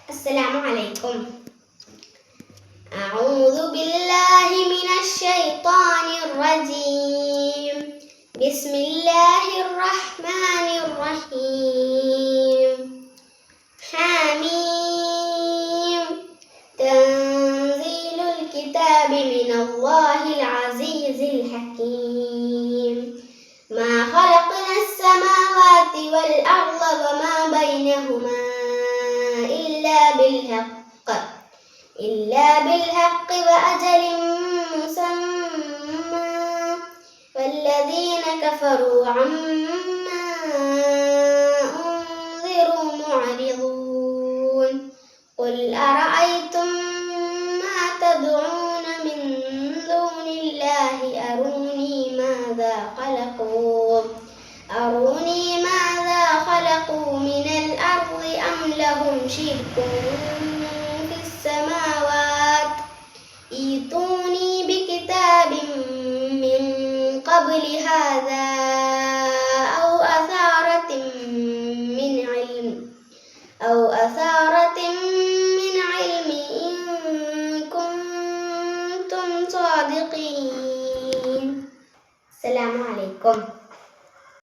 السلام عليكم. أعوذ بالله من الشيطان الرجيم. بسم الله الرحمن الرحيم. حميم. تنزيل الكتاب من الله العزيز الحكيم. ما خلقنا السماوات والأرض وما بينهما إلا بالحق وأجل مسمى والذين كفروا عما أنذروا معرضون. قل أرأيتم ما تدعون من دون الله أروني ماذا خلقوا من الأرض أم لهم شرك في السماوات. ائتوني بكتاب من قبل هذا أو أثارة من علم إن كنتم صادقين. السلام عليكم.